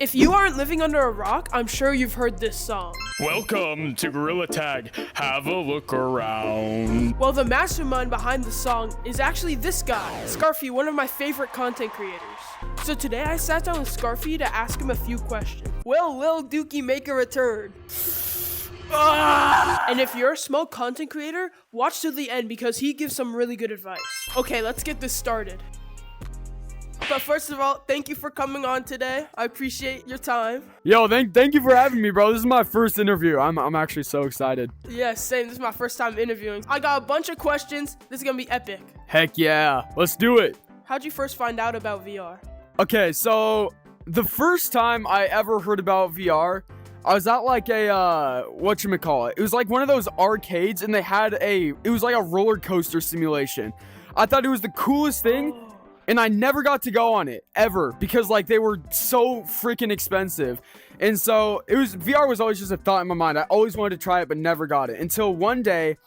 If you aren't living under a rock, I'm sure you've heard this song. Welcome to Gorilla Tag. Have a look around. Well, the mastermind behind the song is actually this guy, Scarfy, one of my favorite content creators. So today I sat down with Scarfy to ask him a few questions. Will Lil Dookie make a return? And if you're a small content creator, watch to the end because he gives some really good advice. Okay, let's get this started. But first of all, thank you for coming on today. I appreciate your time. Yo, thank you for having me, bro. This is my first interview. I'm actually so excited. Yeah, same. This is my first time interviewing. I got a bunch of questions. This is gonna be epic. Heck yeah. Let's do it. How'd you first find out about VR? Okay, so the first time I ever heard about VR, I was at like a, whatchamacallit. It was like one of those arcades, and they had it was like a roller coaster simulation. I thought it was the coolest thing. And I never got to go on it, ever, because, like, they were so freaking expensive. And so, VR was always just a thought in my mind. I always wanted to try it, but never got it. Until one day,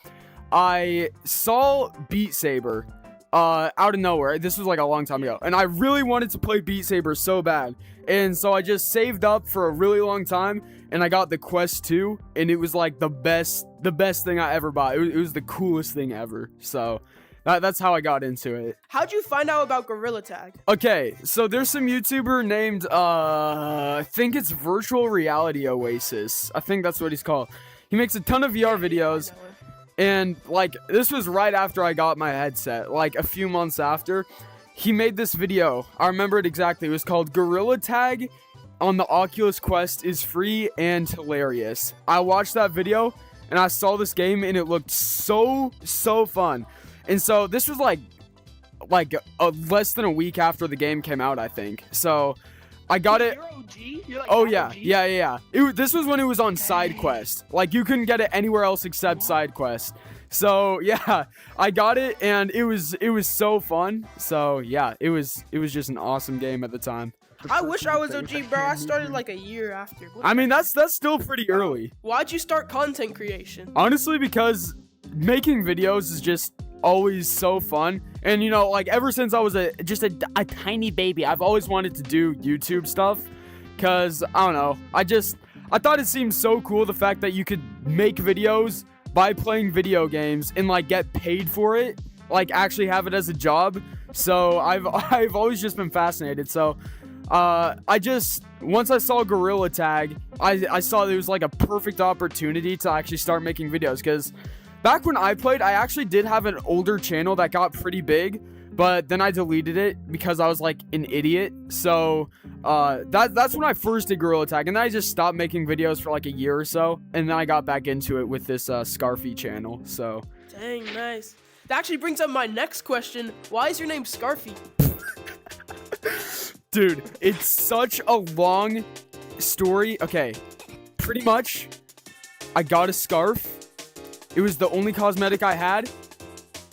I saw Beat Saber out of nowhere. This was, like, a long time ago. And I really wanted to play Beat Saber so bad. And so, I just saved up for a really long time, and I got the Quest 2. And it was, like, the best thing I ever bought. It was the coolest thing ever. So that's how I got into it. How'd you find out about Gorilla Tag? Okay, so there's some YouTuber named, I think it's Virtual Reality Oasis. I think that's what he's called. He makes a ton of VR videos, and, like, this was right after I got my headset, like, a few months after. He made this video. I remember it exactly. It was called Gorilla Tag on the Oculus Quest is free and hilarious. I watched that video, and I saw this game, and it looked so fun. And so this was like less than a week after the game came out, I think. So I got it. You're OG? You're like Oh OG? yeah. This was when it was on SideQuest. Like, you couldn't get it anywhere else except SideQuest. So yeah, I got it, and it was so fun. So yeah, it was just an awesome game at the time. I wish I was OG, bro. I started like a year after. I mean, that's still pretty early. Why'd you start content creation? Honestly, because making videos is just always so fun. And, you know, like, ever since I was just a tiny baby, I've always wanted to do YouTube stuff, because I don't know, I thought it seemed so cool, the fact that you could make videos by playing video games and, like, get paid for it, like, actually have it as a job. So I've always just been fascinated. So once I saw Gorilla Tag, I saw it was like a perfect opportunity to actually start making videos, because back when I played, I actually did have an older channel that got pretty big, but then I deleted it because I was like an idiot. So that's when I first did Gorilla Tag, and then I just stopped making videos for like a year or so, and then I got back into it with this Scarfy channel. So Dang, nice. That actually brings up my next question. Why is your name Scarfy? dude, it's such a long story. Okay, pretty much I got a scarf. It was the only cosmetic I had,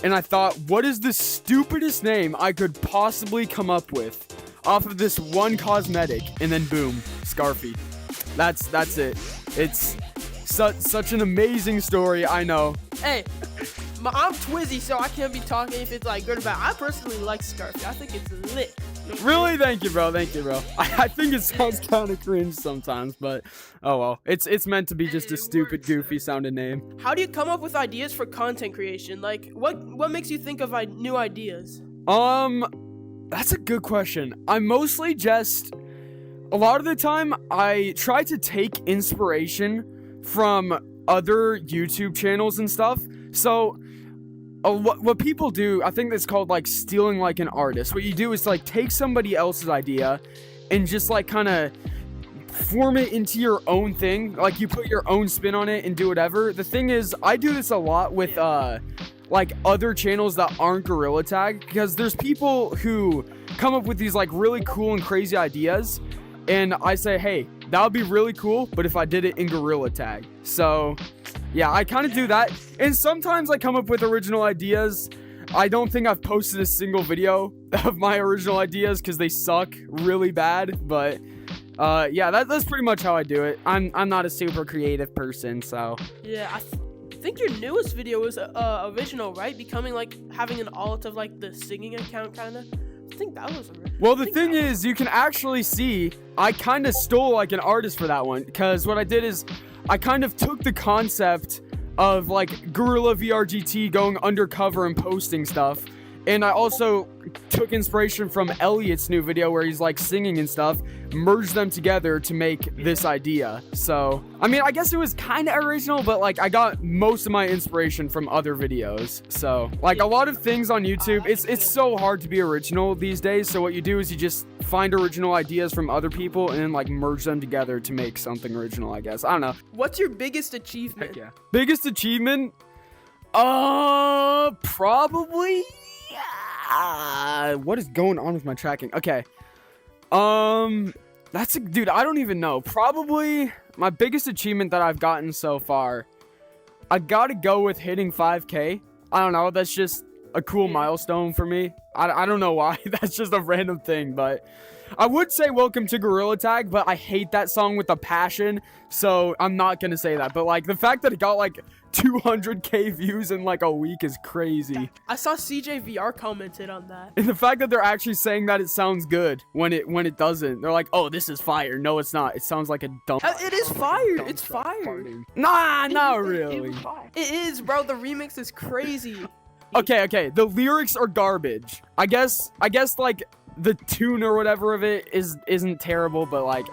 and I thought, what is the stupidest name I could possibly come up with off of this one cosmetic? And then boom, Scarfy. That's it. It's such an amazing story, I know. Hey, I'm Twizzy, so I can't be talking if it's like good or bad. I personally like Scarfy. I think it's lit. Really? Thank you, bro. I think it sounds kind of cringe sometimes, but oh well. It's meant to be just a stupid, goofy sounding name. How do you come up with ideas for content creation? Like, what makes you think of new ideas? That's a good question. I mostly just, a lot of the time, I try to take inspiration from other YouTube channels and stuff. So what people do, I think that's called like stealing like an artist. What you do is like take somebody else's idea and just like kind of form it into your own thing. Like, you put your own spin on it and do whatever. The thing is, I do this a lot with like other channels that aren't Gorilla Tag, because there's people who come up with these like really cool and crazy ideas, and I say, hey, that would be really cool, but if I did it in Gorilla Tag. So yeah, I kind of do that. And sometimes I come up with original ideas. I don't think I've posted a single video of my original ideas because they suck really bad. But yeah, that's pretty much how I do it. I'm not a super creative person, so. Yeah, I think your newest video was original, right? Becoming like having an alt of like the singing account, kind of. think that was original? Well, the thing is, you can actually see I kind of stole like an artist for that one, because what I did is I kind of took the concept of like Guerrilla VRGT going undercover and posting stuff, and I also took inspiration from Elliot's new video where he's like singing and stuff, merged them together to make this idea. So, I mean, I guess it was kind of original, but like I got most of my inspiration from other videos. So, like a lot of things on YouTube, it's so hard to be original these days. So what you do is you just find original ideas from other people and then like merge them together to make something original, I guess. I don't know. What's your biggest achievement? Heck yeah. Biggest achievement? Probably. What is going on with my tracking? Okay. That's a dude, I don't even know. Probably my biggest achievement that I've gotten so far. I gotta go with hitting 5K. I don't know, that's just a cool milestone for me. I don't know why. That's just a random thing, but I would say Welcome to Gorilla Tag, but I hate that song with a passion, so I'm not gonna say that. But like the fact that it got like 200K views in like a week is crazy. I saw CJVR commented on that. And the fact that they're actually saying that it sounds good when it doesn't. They're like, oh, this is fire. No, it's not. It sounds like a dump. It is fire. It's fire. Nah, not really. It is, bro. The remix is crazy. Okay. The lyrics are garbage. I guess like the tune or whatever of it isn't terrible, but like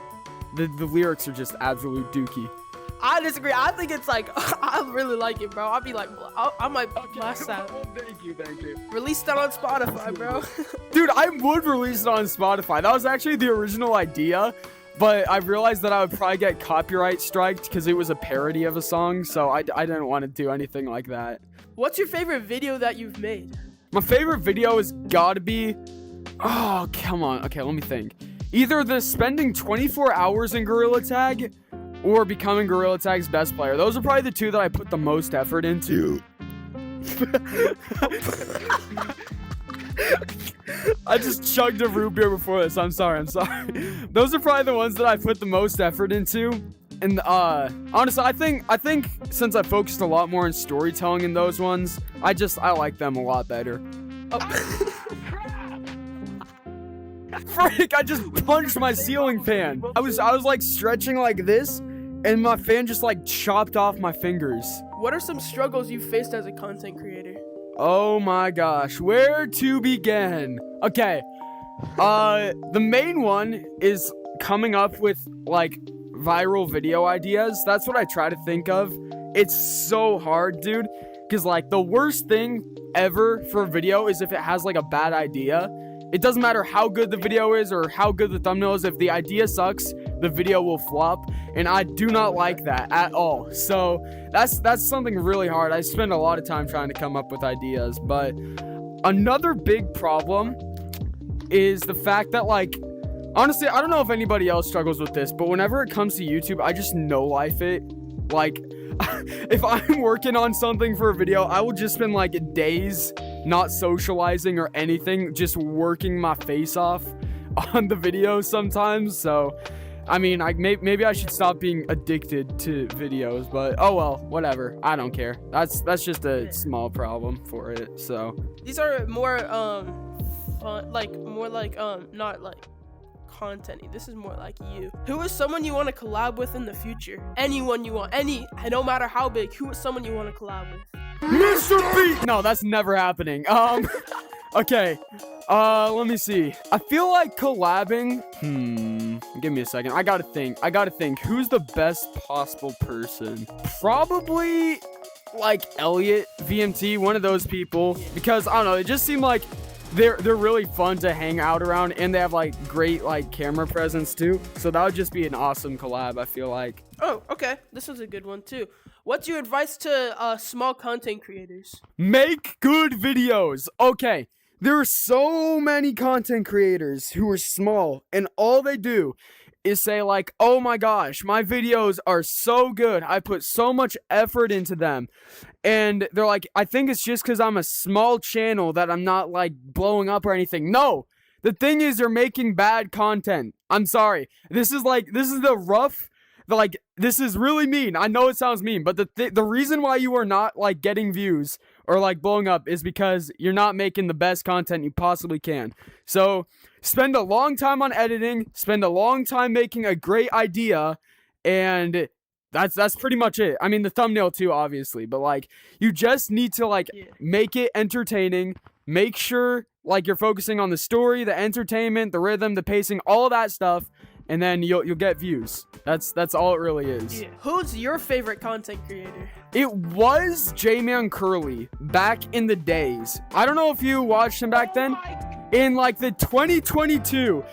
the lyrics are just absolute dookie. I disagree. I think it's like, I really like it, bro. I'll be like, I might blast that. Thank you. Release that on Spotify, bro. Dude, I would release it on Spotify. That was actually the original idea, but I realized that I would probably get copyright striked because it was a parody of a song, so I didn't want to do anything like that. What's your favorite video that you've made? My favorite video has gotta be... Oh, come on. Okay, let me think. Either the spending 24 hours in Gorilla Tag or becoming Gorilla Tag's best player. Those are probably the two that I put the most effort into. I just chugged a root beer before this. I'm sorry. Those are probably the ones that I put the most effort into. And honestly, I think since I focused a lot more on storytelling in those ones, I like them a lot better. Frick, I just punched my ceiling fan. I was like stretching like this, and my fan just like chopped off my fingers. What are some struggles you faced as a content creator? Oh my gosh, where to begin? Okay, the main one is coming up with like viral video ideas. That's what I try to think of. It's so hard, dude, because like the worst thing ever for a video is if it has like a bad idea. It doesn't matter how good the video is or how good the thumbnail is. If the idea sucks, the video will flop, and I do not like that at all. So that's something really hard. I spend a lot of time trying to come up with ideas, but another big problem is the fact that like, honestly, I don't know if anybody else struggles with this, but whenever it comes to YouTube, I just no-life it. Like, if I'm working on something for a video, I will just spend like days not socializing or anything, just working my face off on the video sometimes. So, I mean, maybe I should stop being addicted to videos, but oh well, whatever. I don't care. That's just a small problem for it. So these are more fun, not like content. This is more like you. Who is someone you want to collab with in the future? Anyone you want, no matter how big. Who is someone you want to collab with? Mr. B! No, that's never happening. Okay. Let me see. I feel like collabing. Give me a second. I gotta think. Who's the best possible person? Probably like Elliot, VMT, one of those people. Because I don't know, it just seemed like they're really fun to hang out around, and they have like great like camera presence too. So that would just be an awesome collab, I feel like. Oh, okay. This was a good one too. What's your advice to small content creators? Make good videos. Okay. There are so many content creators who are small, and all they do is say like, oh my gosh, my videos are so good. I put so much effort into them. And they're like, I think it's just because I'm a small channel that I'm not like blowing up or anything. No, the thing is you're making bad content. I'm sorry. This is really mean. I know it sounds mean, but the reason why you are not like getting views or like blowing up is because you're not making the best content you possibly can. So spend a long time on editing, spend a long time making a great idea, and that's pretty much it. I mean, the thumbnail too, obviously, but like you just need to like make it entertaining. Make sure like you're focusing on the story, the entertainment, the rhythm, the pacing, all that stuff, and then you'll get views. That's all it really is. Yeah. Who's your favorite content creator? It was J-Man Curly back in the days. I don't know if you watched him back then. In like the 2022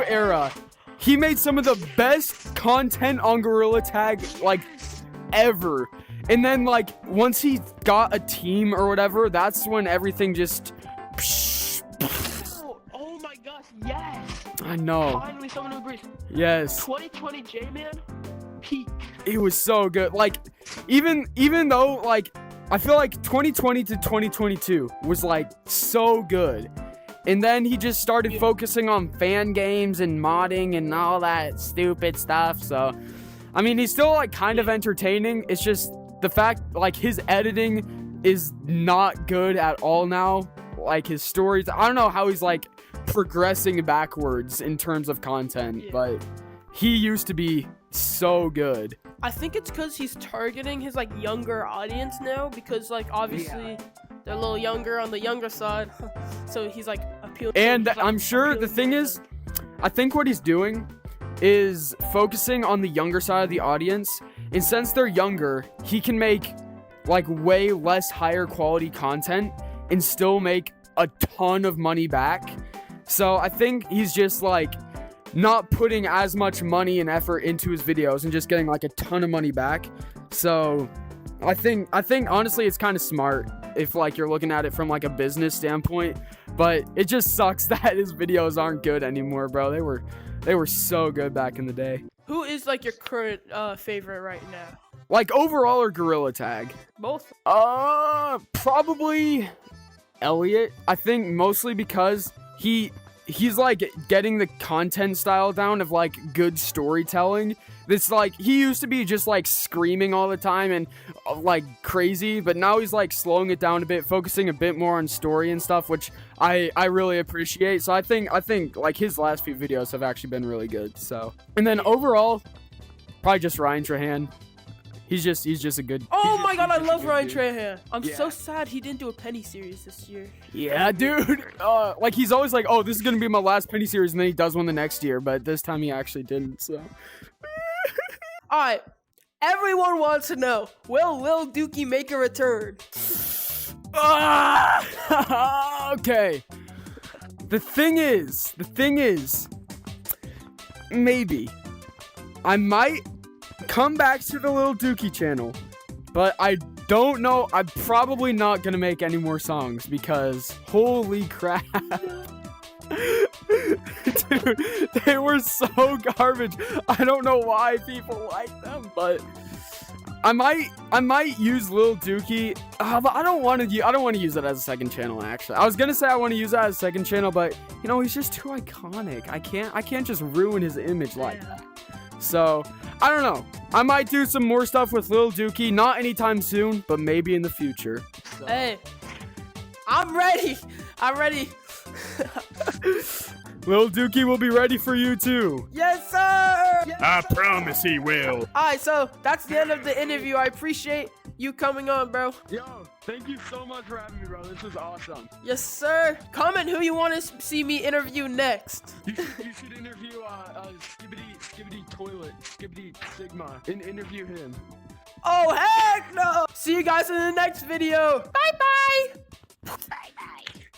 era, he made some of the best content on Gorilla Tag like ever. And then like once he got a team or whatever, that's when everything just Oh my gosh, yes. I know. Finally someone who agrees. Yes. 2020 J-Man peak. It was so good. Like even though like I feel like 2020 to 2022 was like so good. And then he just started focusing on fan games and modding and all that stupid stuff. So, I mean, he's still like kind of entertaining. It's just the fact like his editing is not good at all now. Like his stories, I don't know how he's like progressing backwards in terms of content, but he used to be so good. I think it's because he's targeting his like younger audience now, because like obviously they're a little younger on the younger side, so he's like appealing. And I'm sure the thing is, I think what he's doing is focusing on the younger side of the audience, and since they're younger, he can make like way less higher quality content and still make a ton of money back. So I think he's just like not putting as much money and effort into his videos and just getting like a ton of money back. So I think honestly it's kind of smart if like you're looking at it from like a business standpoint, but it just sucks that his videos aren't good anymore, bro. They were so good back in the day. Who is like your current favorite right now? Like overall or Gorilla Tag? Both. Probably Elliot. I think mostly because he's like getting the content style down of like good storytelling. It's like he used to be just like screaming all the time and like crazy, but now he's like slowing it down a bit, focusing a bit more on story and stuff, which I really appreciate. So I think like his last few videos have actually been really good. So, and then overall, probably just Ryan Trahan. He's just a good. Oh my god, I love Ryan Trahan. I'm so sad he didn't do a Penny series this year. Yeah, dude. Like he's always like, oh, this is gonna be my last Penny series, and then he does one the next year. But this time he actually didn't. So. All right, everyone wants to know: will Lil Dookie make a return? Okay. The thing is, maybe I might come back to the Lil Dookie channel, but I don't know. I'm probably not gonna make any more songs because holy crap. Dude, they were so garbage. I don't know why people like them, but I might use Lil Dookie, but I don't want to use it as a second channel. Actually, I was gonna say I want to use that as a second channel, but you know he's just too iconic. I can't just ruin his image like that. So I don't know. I might do some more stuff with Lil Dookie, not anytime soon, but maybe in the future. So. Hey, I'm ready. Lil Dookie will be ready for you too. Yes, sir. I promise he will. All right, so that's the end of the interview. I appreciate you coming on, bro. Yo, thank you so much for having me, bro. This was awesome. Yes, sir. Comment who you want to see me interview next. You should interview Skibbity Toilet, Skibbity Sigma, and interview him. Oh, heck no. See you guys in the next video. Bye.